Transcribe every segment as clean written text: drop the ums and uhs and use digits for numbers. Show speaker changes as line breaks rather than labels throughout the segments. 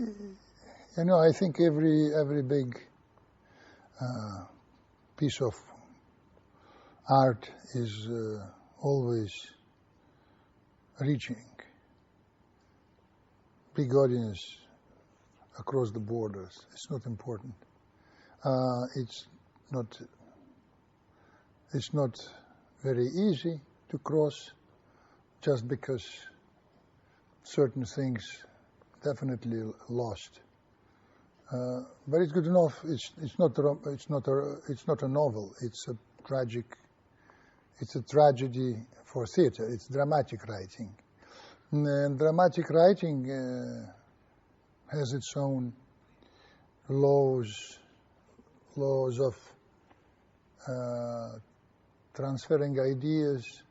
You know, I think every big piece of art is always reaching big audience across the borders. It's not important. It's not very easy to cross, just because certain things definitely lost. But it's good enough. It's not a novel. It's a tragedy for theater. It's dramatic writing. And dramatic writing has its own laws of transferring ideas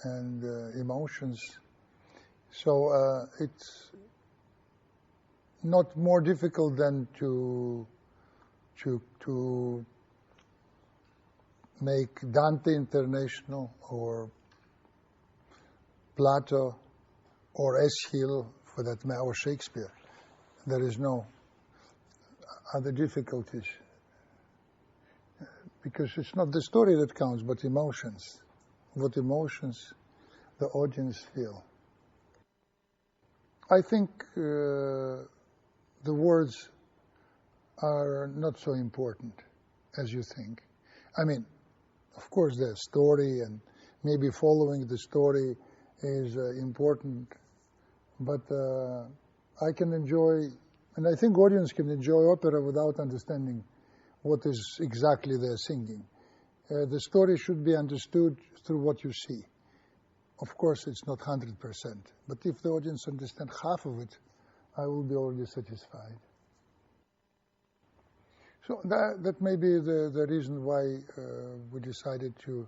and emotions. So it's not more difficult than to make Dante International or Plato or Eschyl, for that matter, or Shakespeare. There is no other difficulties, because it's not the story that counts, but emotions. What emotions the audience feel. I think the words are not so important as you think. I mean, of course, the story and maybe following the story is important, but I can enjoy, and I think audience can enjoy opera without understanding what is exactly they're singing. The story should be understood through what you see. Of course, it's not 100%, but if the audience understands half of it, I will be already satisfied. So that may be the reason why we decided to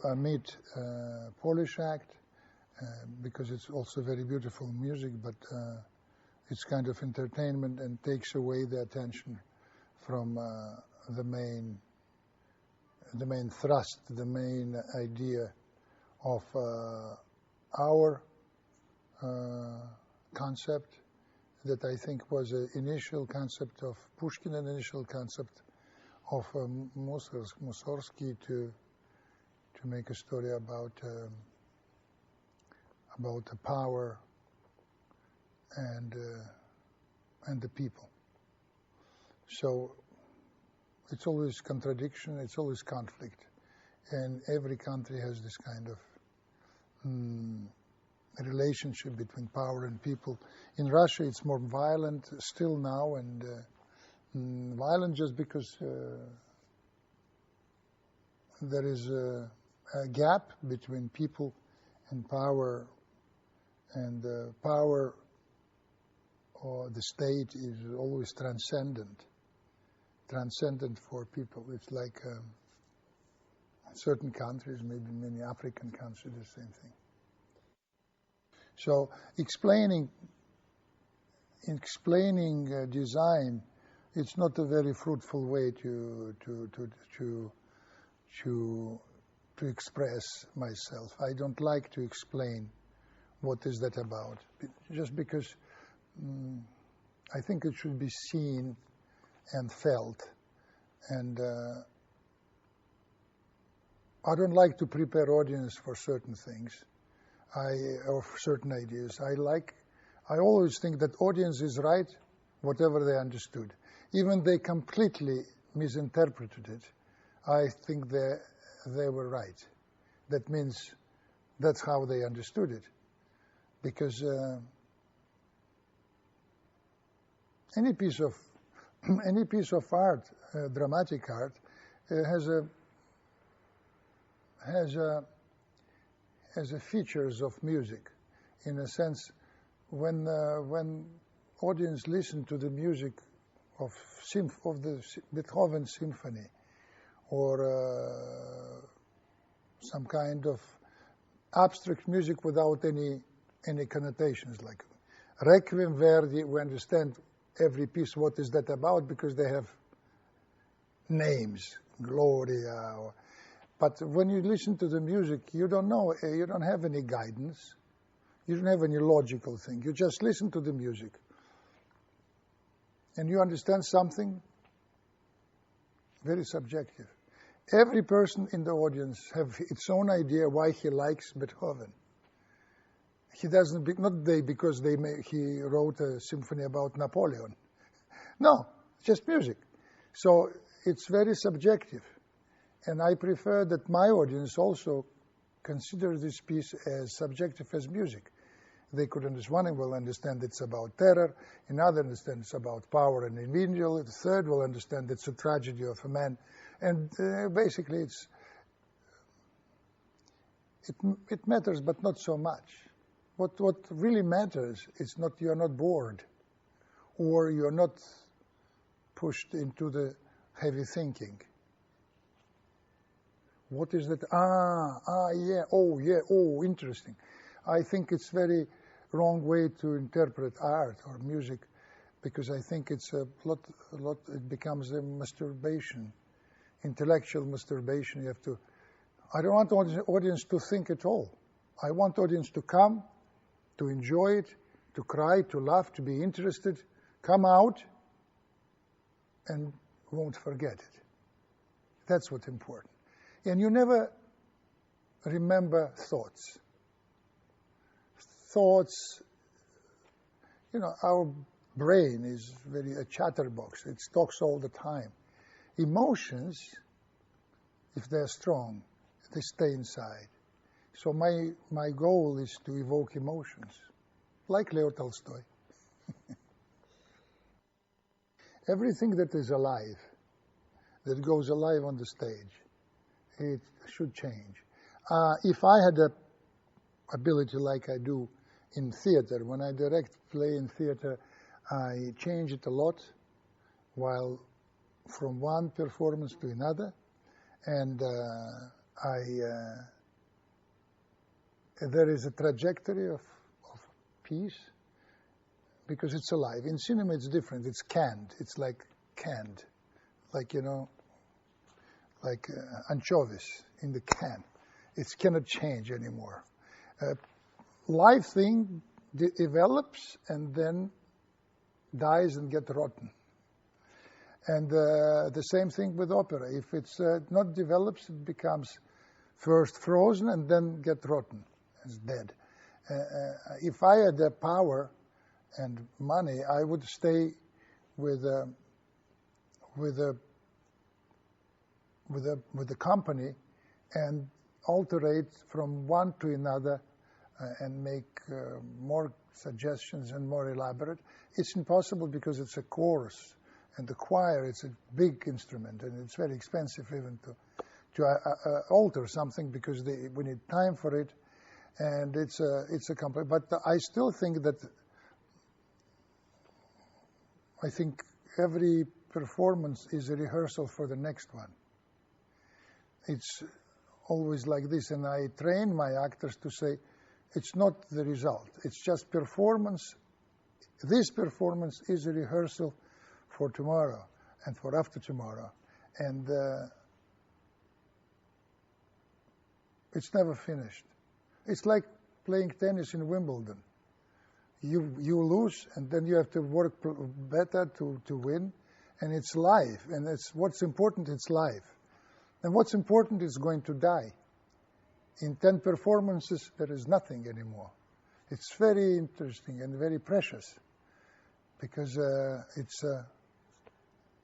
omit Polish act, because it's also very beautiful music, but it's kind of entertainment and takes away the attention from the main thrust, the main idea of our concept, that I think was an initial concept of Pushkin, an initial concept of Mussorgsky to make a story about the power and the people. So it's always contradiction, it's always conflict, and every country has this kind of relationship between power and people. In Russia, it's more violent still now, and violent just because there is a gap between people and power, and power or the state is always transcendent for people. It's like certain countries, maybe many African countries, the same thing. So explaining design, it's not a very fruitful way to express myself. I don't like to explain what is that about, just because I think it should be seen and felt, and I don't like to prepare audience for certain things, or for certain ideas. I always think that audience is right, whatever they understood. Even they completely misinterpreted it, I think they were right. That means that's how they understood it, because any piece of art, dramatic art, has features of music. In a sense, when audience listen to the music of the Beethoven symphony, or some kind of abstract music without any connotations, like Requiem, Verdi, we understand every piece, what is that about, because they have names, Gloria. But when you listen to the music, you don't know, you don't have any guidance. You don't have any logical thing. You just listen to the music. And you understand something very subjective. Every person in the audience have its own idea why he likes Beethoven. He doesn't, because he wrote a symphony about Napoleon. No, just music. So it's very subjective. And I prefer that my audience also consider this piece as subjective as music. They could understand, one will understand it's about terror, another understand it's about power and individual, the third will understand it's a tragedy of a man. And basically it matters, but not so much. What really matters is you're not bored, or you're not pushed into the heavy thinking. What is that? Interesting. I think it's very wrong way to interpret art or music, because I think it's a lot, it becomes a masturbation, intellectual masturbation. I don't want the audience to think at all. I want the audience to come, to enjoy it, to cry, to laugh, to be interested, come out, and won't forget it. That's what's important. And you never remember thoughts. Thoughts, our brain is a chatterbox. It talks all the time. Emotions, if they're strong, they stay inside. So my goal is to evoke emotions, like Leo Tolstoy. Everything that is alive, that goes alive on the stage, it should change. If I had the ability like I do in theater, when I direct play in theater, I change it a lot, while from one performance to another, and there is a trajectory of piece, because it's alive. In cinema it's different, it's canned, it's like canned, like anchovies in the can. It cannot change anymore. Live thing develops and then dies and gets rotten. And the same thing with opera. If it's not develops, it becomes first frozen and then get rotten. It's dead. If I had the power and money, I would stay with the company and alterate from one to another and make more suggestions and more elaborate. It's impossible because it's a chorus, and the choir, it's a big instrument, and it's very expensive even to alter something, because we need time for it, and it's a complex. But I still think that every performance is a rehearsal for the next one. It's always like this, and I train my actors to say, it's not the result. It's just performance. This performance is a rehearsal for tomorrow and for after tomorrow. And it's never finished. It's like playing tennis in Wimbledon. You lose, and then you have to work better to win. And it's live. And what's important, it's live. And what's important is going to die. In 10 performances, there is nothing anymore. It's very interesting and very precious, because it's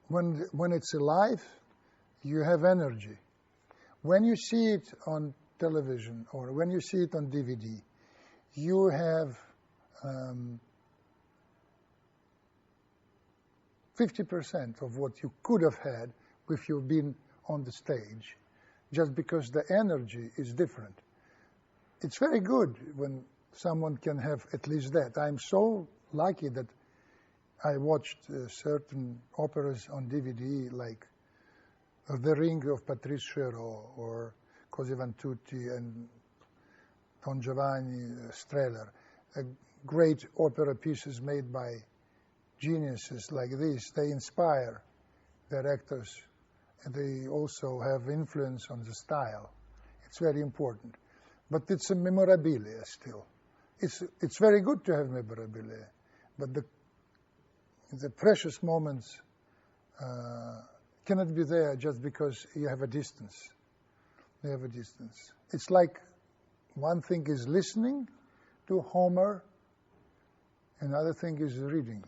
when it's alive, you have energy. When you see it on television or when you see it on DVD, you have 50% of what you could have had if you've been on the stage, just because the energy is different. It's very good when someone can have at least that. I'm so lucky that I watched certain operas on DVD, like The Ring of Patrice Chéreau or Così fan tutti and Don Giovanni Strehler, great opera pieces made by geniuses like this. They inspire directors, and they also have influence on the style. It's very important. But it's a memorabilia still. It's very good to have memorabilia, but the precious moments cannot be there just because you have a distance. They have a distance. It's like one thing is listening to Homer, another thing is reading.